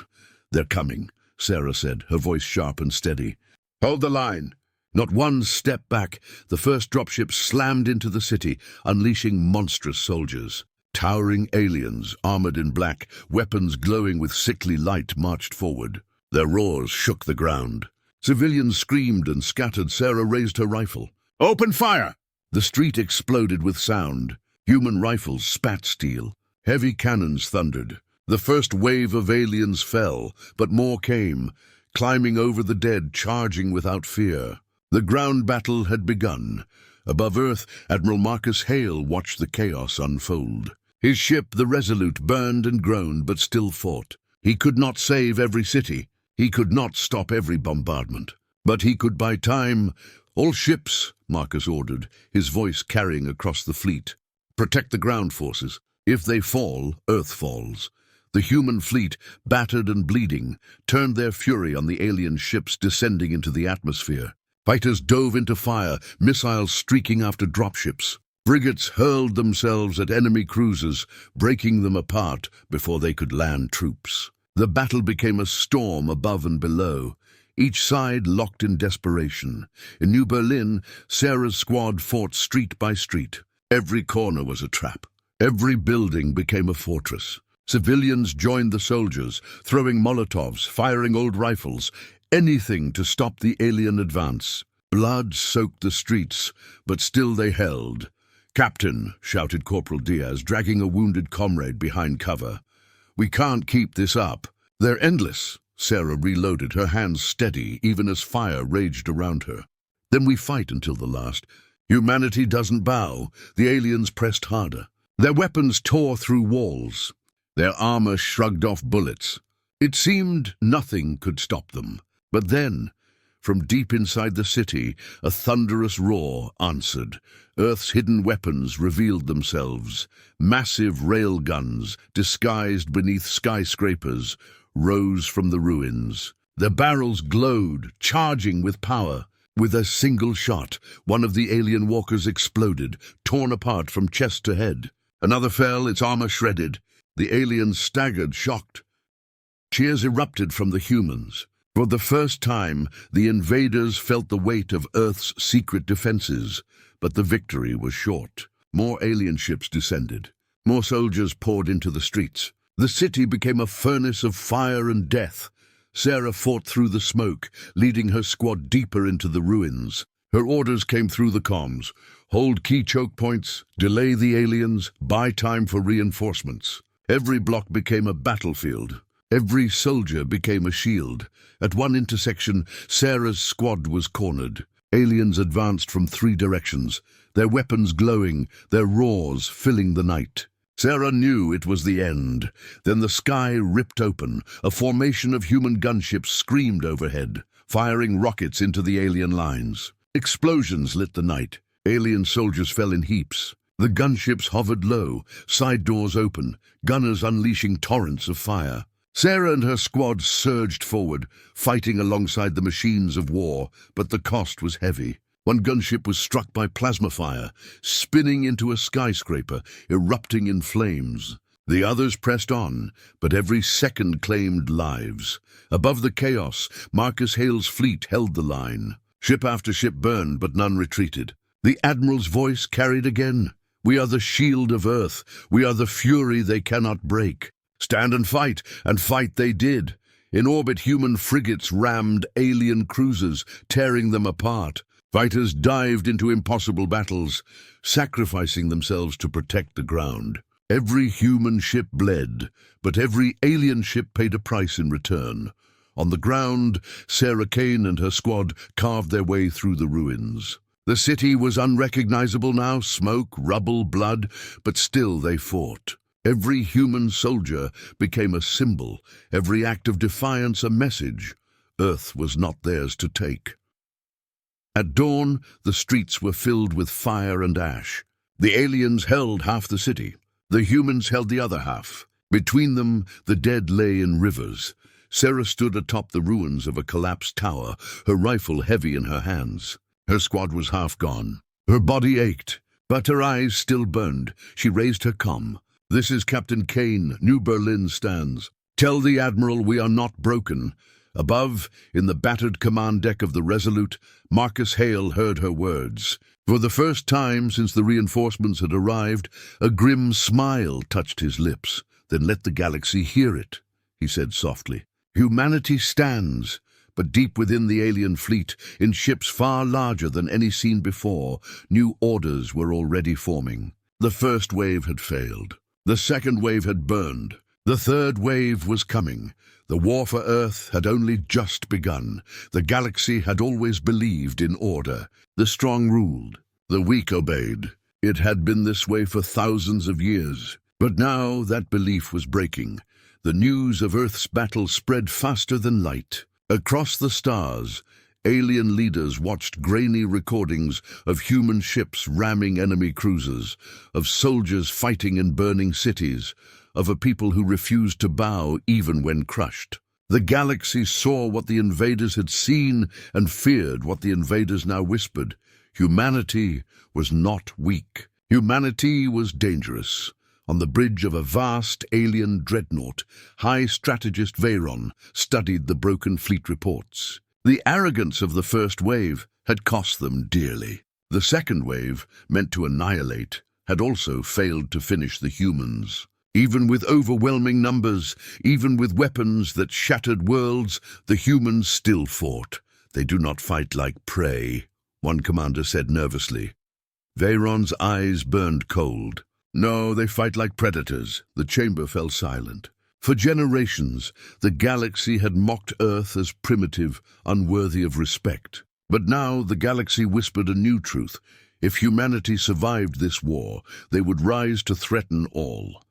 "They're coming," Sarah said, her voice sharp and steady. "Hold the line." Not one step back, the first dropship slammed into the city, unleashing monstrous soldiers. Towering aliens, armored in black, weapons glowing with sickly light, marched forward. Their roars shook the ground. Civilians screamed and scattered. Sarah raised her rifle. "Open fire!" The street exploded with sound. Human rifles spat steel. Heavy cannons thundered. The first wave of aliens fell, but more came, climbing over the dead, charging without fear. The ground battle had begun. Above Earth, Admiral Marcus Hale watched the chaos unfold. His ship, the Resolute, burned and groaned, but still fought. He could not save every city. He could not stop every bombardment. But he could buy time. "All ships," Marcus ordered, his voice carrying across the fleet. "Protect the ground forces. If they fall, Earth falls." The human fleet, battered and bleeding, turned their fury on the alien ships descending into the atmosphere. Fighters dove into fire, missiles streaking after dropships. Frigates hurled themselves at enemy cruisers, breaking them apart before they could land troops. The battle became a storm above and below, each side locked in desperation. In New Berlin, Sarah's squad fought street by street. Every corner was a trap. Every building became a fortress. Civilians joined the soldiers, throwing Molotovs, firing old rifles, anything to stop the alien advance. Blood soaked the streets, but still they held. "Captain," shouted Corporal Diaz, dragging a wounded comrade behind cover. "We can't keep this up. They're endless." Sarah reloaded, her hands steady, even as fire raged around her. "Then we fight until the last. Humanity doesn't bow." The aliens pressed harder. Their weapons tore through walls. Their armor shrugged off bullets. It seemed nothing could stop them. But then, from deep inside the city, a thunderous roar answered. Earth's hidden weapons revealed themselves. Massive rail guns, disguised beneath skyscrapers, rose from the ruins. Their barrels glowed, charging with power. With a single shot, one of the alien walkers exploded, torn apart from chest to head. Another fell, its armor shredded. The aliens staggered, shocked. Cheers erupted from the humans. For the first time, the invaders felt the weight of Earth's secret defenses, but the victory was short. More alien ships descended. More soldiers poured into the streets. The city became a furnace of fire and death. Sarah fought through the smoke, leading her squad deeper into the ruins. Her orders came through the comms. Hold key choke points, delay the aliens, buy time for reinforcements. Every block became a battlefield. Every soldier became a shield. At one intersection, Sarah's squad was cornered. Aliens advanced from 3 directions, their weapons glowing, their roars filling the night. Sarah knew it was the end. Then the sky ripped open. A formation of human gunships screamed overhead, firing rockets into the alien lines. Explosions lit the night. Alien soldiers fell in heaps. The gunships hovered low, side doors open, gunners unleashing torrents of fire. Sarah and her squad surged forward, fighting alongside the machines of war, but the cost was heavy. One gunship was struck by plasma fire, spinning into a skyscraper, erupting in flames. The others pressed on, but every second claimed lives. Above the chaos, Marcus Hale's fleet held the line. Ship after ship burned, but none retreated. The Admiral's voice carried again. "We are the shield of Earth. We are the fury they cannot break. Stand and fight they did. In orbit, human frigates rammed alien cruisers, tearing them apart. Fighters dived into impossible battles, sacrificing themselves to protect the ground. Every human ship bled, but every alien ship paid a price in return. On the ground, Sarah Kane and her squad carved their way through the ruins. The city was unrecognizable now, smoke, rubble, blood, but still they fought. Every human soldier became a symbol, every act of defiance a message. Earth was not theirs to take. At dawn, the streets were filled with fire and ash. The aliens held half the city. The humans held the other half. Between them, the dead lay in rivers. Sarah stood atop the ruins of a collapsed tower, her rifle heavy in her hands. Her squad was half gone. Her body ached, but her eyes still burned. She raised her comm. "This is Captain Kane, New Berlin stands. Tell the Admiral we are not broken." Above, in the battered command deck of the Resolute, Marcus Hale heard her words. For the first time since the reinforcements had arrived, a grim smile touched his lips. "Then let the galaxy hear it," he said softly. "Humanity stands." But deep within the alien fleet, in ships far larger than any seen before, new orders were already forming. The first wave had failed. The second wave had burned. The third wave was coming. The war for Earth had only just begun. The galaxy had always believed in order. The strong ruled. The weak obeyed. It had been this way for thousands of years. But now that belief was breaking. The news of Earth's battle spread faster than light. Across the stars, alien leaders watched grainy recordings of human ships ramming enemy cruisers, of soldiers fighting in burning cities, of a people who refused to bow even when crushed. The galaxy saw what the invaders had seen and feared what the invaders now whispered. Humanity was not weak. Humanity was dangerous. On the bridge of a vast alien dreadnought, High Strategist Veyron studied the broken fleet reports. The arrogance of the first wave had cost them dearly. The second wave, meant to annihilate, had also failed to finish the humans. Even with overwhelming numbers, even with weapons that shattered worlds, the humans still fought. "They do not fight like prey," one commander said nervously. Veyron's eyes burned cold. "No, they fight like predators." The chamber fell silent. For generations, the galaxy had mocked Earth as primitive, unworthy of respect. But now the galaxy whispered a new truth. If humanity survived this war, they would rise to threaten all.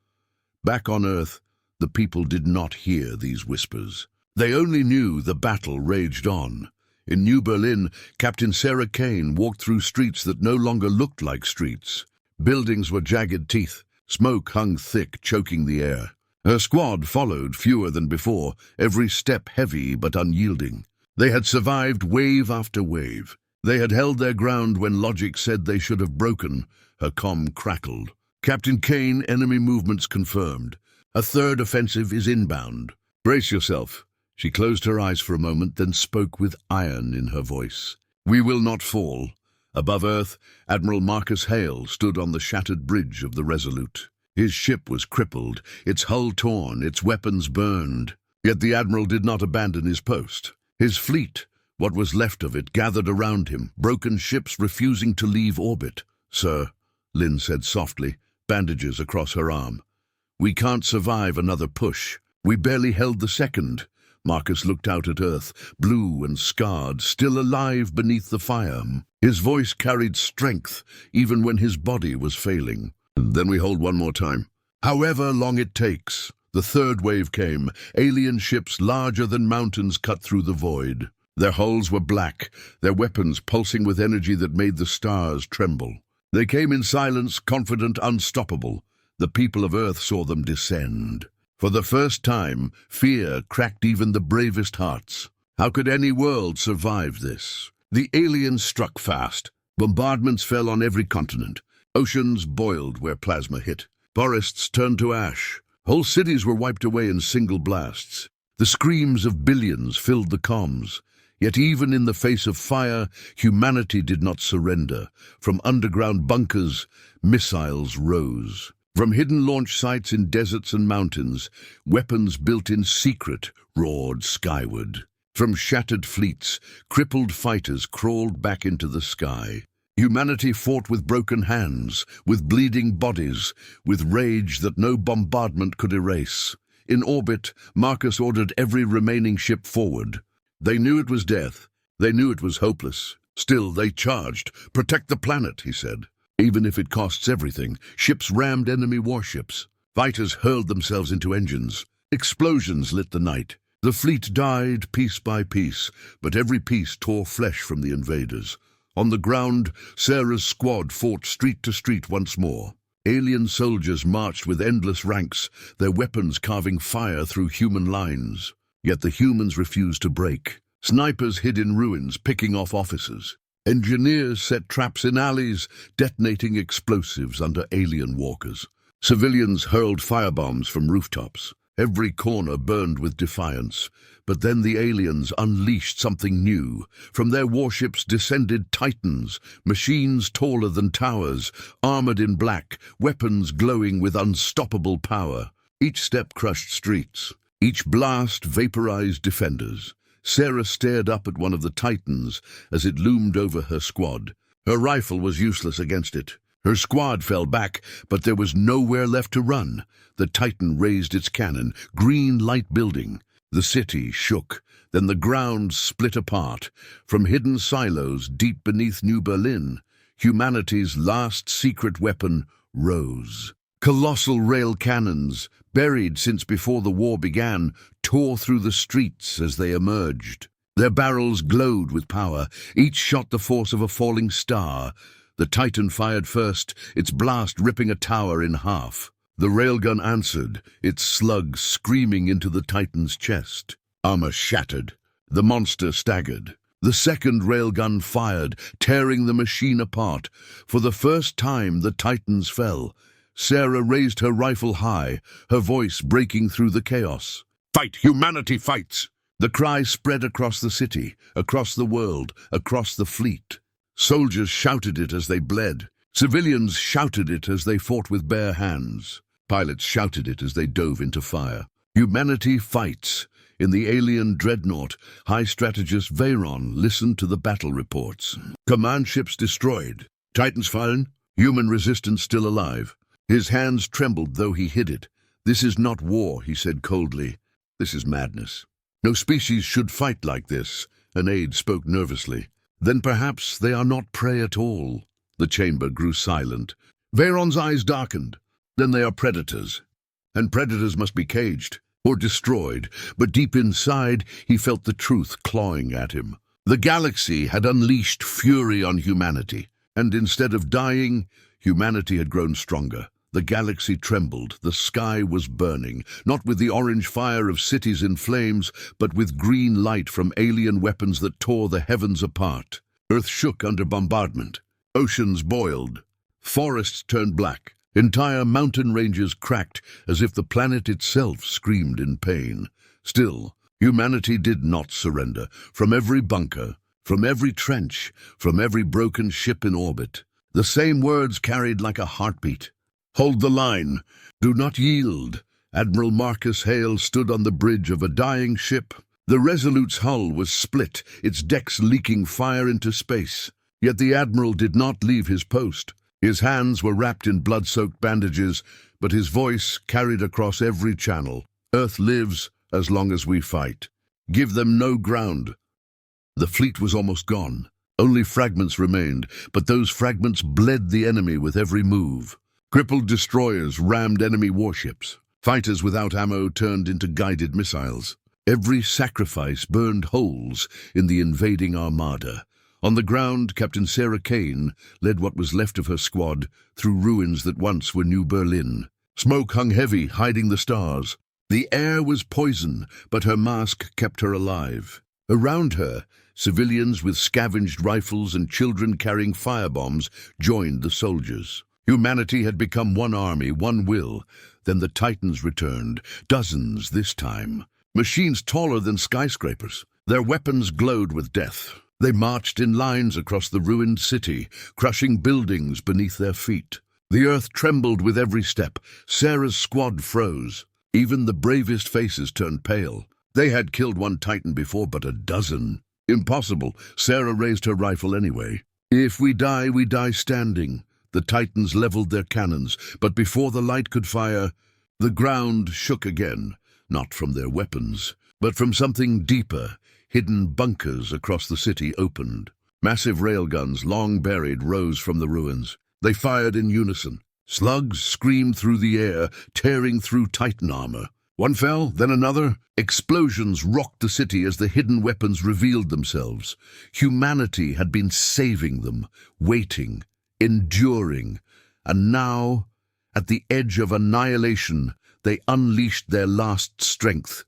Back on Earth, the people did not hear these whispers. They only knew the battle raged on. In New Berlin, Captain Sarah Kane walked through streets that no longer looked like streets. Buildings were jagged teeth. Smoke hung thick, choking the air. Her squad followed, fewer than before, every step heavy but unyielding. They had survived wave after wave. They had held their ground when logic said they should have broken. Her comm crackled. "Captain Kane, enemy movements confirmed. A third offensive is inbound. Brace yourself. She closed her eyes for a moment, then spoke with iron in her voice. "We will not fall." Above Earth, Admiral Marcus Hale stood on the shattered bridge of the Resolute. His ship was crippled, its hull torn, its weapons burned. Yet the Admiral did not abandon his post. His fleet, what was left of it, gathered around him, broken ships refusing to leave orbit. "Sir," Lynn said softly, bandages across her arm. "We can't survive another push. We barely held the second." Marcus looked out at Earth, blue and scarred, still alive beneath the fire. His voice carried strength, even when his body was failing. "Then we hold one more time. However long it takes." The third wave came. Alien ships larger than mountains cut through the void. Their hulls were black, their weapons pulsing with energy that made the stars tremble. They came in silence, confident, unstoppable. The people of Earth saw them descend. For the first time, fear cracked even the bravest hearts. How could any world survive this? The aliens struck fast. Bombardments fell on every continent. Oceans boiled where plasma hit. Forests turned to ash. Whole cities were wiped away in single blasts. The screams of billions filled the comms. Yet even in the face of fire, humanity did not surrender. From underground bunkers, missiles rose. From hidden launch sites in deserts and mountains, weapons built in secret roared skyward. From shattered fleets, crippled fighters crawled back into the sky. Humanity fought with broken hands, with bleeding bodies, with rage that no bombardment could erase. In orbit, Marcus ordered every remaining ship forward. They knew it was death. They knew it was hopeless. Still, they charged. "Protect the planet," he said. "Even if it costs everything." Ships rammed enemy warships. Fighters hurled themselves into engines. Explosions lit the night. The fleet died piece by piece, but every piece tore flesh from the invaders. On the ground, Sarah's squad fought street to street once more. Alien soldiers marched with endless ranks, their weapons carving fire through human lines. Yet the humans refused to break. Snipers hid in ruins, picking off officers. Engineers set traps in alleys, detonating explosives under alien walkers. Civilians hurled firebombs from rooftops. Every corner burned with defiance. But then the aliens unleashed something new. From their warships descended titans, machines taller than towers, armored in black, weapons glowing with unstoppable power. Each step crushed streets. Each blast vaporized defenders. Sarah stared up at one of the titans as it loomed over her squad. Her rifle was useless against it. Her squad fell back, but there was nowhere left to run. The titan raised its cannon, green light building. The city shook. Then the ground split apart. From hidden silos deep beneath New Berlin, humanity's last secret weapon rose. Colossal rail cannons, buried since before the war began, tore through the streets as they emerged. Their barrels glowed with power, each shot the force of a falling star. The Titan fired first, its blast ripping a tower in half. The railgun answered, its slug screaming into the Titan's chest. Armor shattered. The monster staggered. The second railgun fired, tearing the machine apart. For the first time, the Titans fell. Sarah raised her rifle high, her voice breaking through the chaos. "Fight! Humanity fights!" The cry spread across the city, across the world, across the fleet. Soldiers shouted it as they bled. Civilians shouted it as they fought with bare hands. Pilots shouted it as they dove into fire. Humanity fights. In the alien dreadnought, High Strategist Veyron listened to the battle reports. Command ships destroyed. Titans fallen. Human resistance still alive. His hands trembled, though he hid it. "This is not war," he said coldly. "This is madness. No species should fight like this." An aide spoke nervously. "Then perhaps they are not prey at all." The chamber grew silent. Veyron's eyes darkened. "Then they are predators. And predators must be caged, or destroyed." But deep inside, he felt the truth clawing at him. The galaxy had unleashed fury on humanity. And instead of dying, humanity had grown stronger. The galaxy trembled, the sky was burning, not with the orange fire of cities in flames, but with green light from alien weapons that tore the heavens apart. Earth shook under bombardment. Oceans boiled. Forests turned black. Entire mountain ranges cracked as if the planet itself screamed in pain. Still, Humanity did not surrender. From every bunker, from every trench, from every broken ship in orbit, the same words carried like a heartbeat. "Hold the line. Do not yield." Admiral Marcus Hale stood on the bridge of a dying ship. The Resolute's hull was split, its decks leaking fire into space. Yet the Admiral did not leave his post. His hands were wrapped in blood-soaked bandages, but his voice carried across every channel. "Earth lives as long as we fight. Give them no ground." The fleet was almost gone. Only fragments remained, but those fragments bled the enemy with every move. Crippled destroyers rammed enemy warships. Fighters without ammo turned into guided missiles. Every sacrifice burned holes in the invading armada. On the ground, Captain Sarah Kane led what was left of her squad through ruins that once were New Berlin. Smoke hung heavy, hiding the stars. The air was poison, but her mask kept her alive. Around her, civilians with scavenged rifles and children carrying firebombs joined the soldiers. Humanity had become one army, one will. Then the Titans returned, dozens this time. Machines taller than skyscrapers. Their weapons glowed with death. They marched in lines across the ruined city, crushing buildings beneath their feet. The earth trembled with every step. Sarah's squad froze. Even the bravest faces turned pale. They had killed one Titan before, but a dozen. Impossible. Sarah raised her rifle anyway. "If we die standing." The Titans leveled their cannons, but before the light could fire, the ground shook again, not from their weapons, but from something deeper. Hidden bunkers across the city opened. Massive railguns, long buried, rose from the ruins. They fired in unison. Slugs screamed through the air, tearing through Titan armor. One fell, then another. Explosions rocked the city as the hidden weapons revealed themselves. Humanity had been saving them, waiting, enduring, and now, at the edge of annihilation, they unleashed their last strength.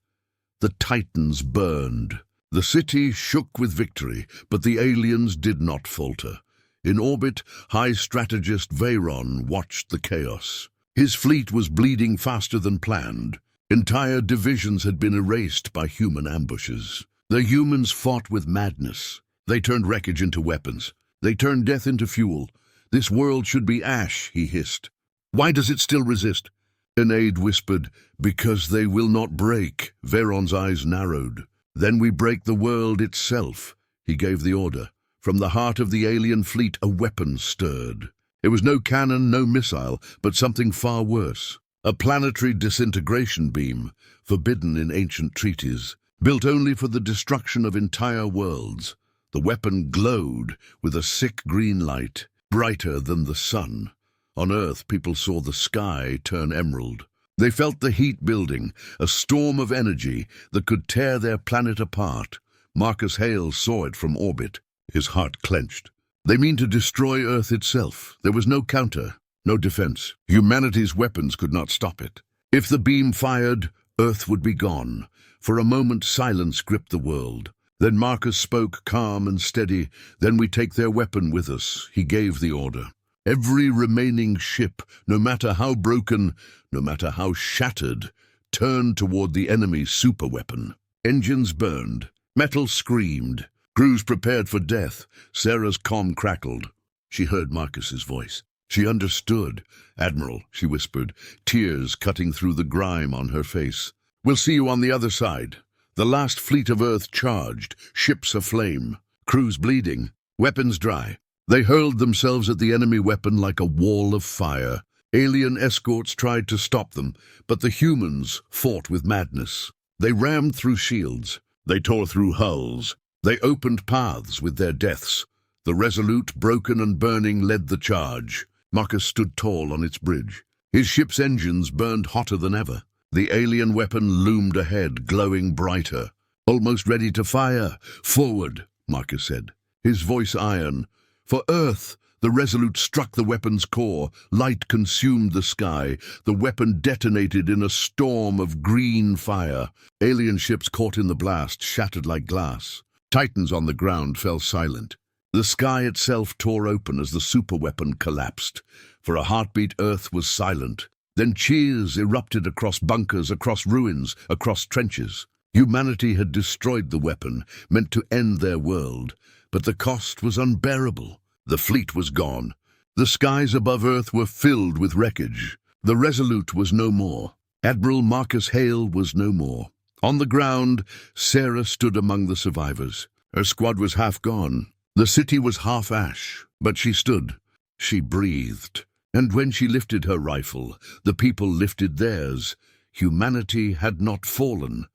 The Titans burned. The city shook with victory, but the aliens did not falter. In orbit, High Strategist Veyron watched the chaos. His fleet was bleeding faster than planned. Entire divisions had been erased by human ambushes. The humans fought with madness. They turned wreckage into weapons. They turned death into fuel. "This world should be ash," he hissed. "Why does it still resist?" An aide whispered, "Because they will not break." Veyron's eyes narrowed. "Then we break the world itself." He gave the order. From the heart of the alien fleet, a weapon stirred. It was no cannon, no missile, but something far worse. A planetary disintegration beam, forbidden in ancient treaties, built only for the destruction of entire worlds. The weapon glowed with a sick green light, brighter than the sun. On Earth, people saw the sky turn emerald. They felt the heat building, a storm of energy that could tear their planet apart. Marcus Hale saw it from orbit. His heart clenched. They mean to destroy Earth itself. There was no counter, no defense. Humanity's weapons could not stop it. If the beam fired, Earth would be gone. For a moment, silence gripped the world. Then Marcus spoke, calm and steady. "Then we take their weapon with us." He gave the order. Every remaining ship, no matter how broken, no matter how shattered, turned toward the enemy's superweapon. Engines burned. Metal screamed. Crews prepared for death. Sarah's comm crackled. She heard Marcus's voice. She understood. "Admiral," she whispered, tears cutting through the grime on her face. "We'll see you on the other side." The last fleet of Earth charged, ships aflame, crews bleeding, weapons dry. They hurled themselves at the enemy weapon like a wall of fire. Alien escorts tried to stop them, but the humans fought with madness. They rammed through shields. They tore through hulls. They opened paths with their deaths. The Resolute, broken and burning, led the charge. Marcus stood tall on its bridge. His ship's engines burned hotter than ever. The alien weapon loomed ahead, glowing brighter. "Almost ready to fire. Forward," Marcus said, his voice iron. For Earth, the Resolute struck the weapon's core. Light consumed the sky. The weapon detonated in a storm of green fire. Alien ships caught in the blast, shattered like glass. Titans on the ground fell silent. The sky itself tore open as the superweapon collapsed. For a heartbeat, Earth was silent. Then cheers erupted across bunkers, across ruins, across trenches. Humanity had destroyed the weapon, meant to end their world, but the cost was unbearable. The fleet was gone. The skies above Earth were filled with wreckage. The Resolute was no more. Admiral Marcus Hale was no more. On the ground, Sarah stood among the survivors. Her squad was half gone. The city was half ash, but she stood. She breathed. And when she lifted her rifle, the people lifted theirs. Humanity had not fallen.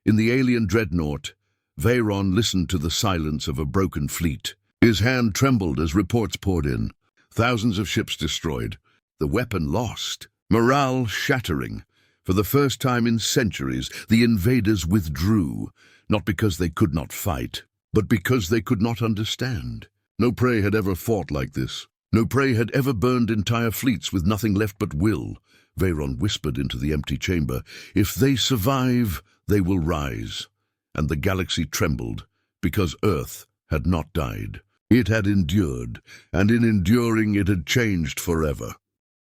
In the alien dreadnought, Veyron listened to the silence of a broken fleet. His hand trembled as reports poured in. Thousands of ships destroyed. The weapon lost. Morale shattering. For the first time in centuries, the invaders withdrew, not because they could not fight, but because they could not understand. No prey had ever fought like this. No prey had ever burned entire fleets with nothing left but will. Veyron whispered into the empty chamber, "If they survive, they will rise." And the galaxy trembled, because Earth had not died. It had endured, and in enduring it had changed forever.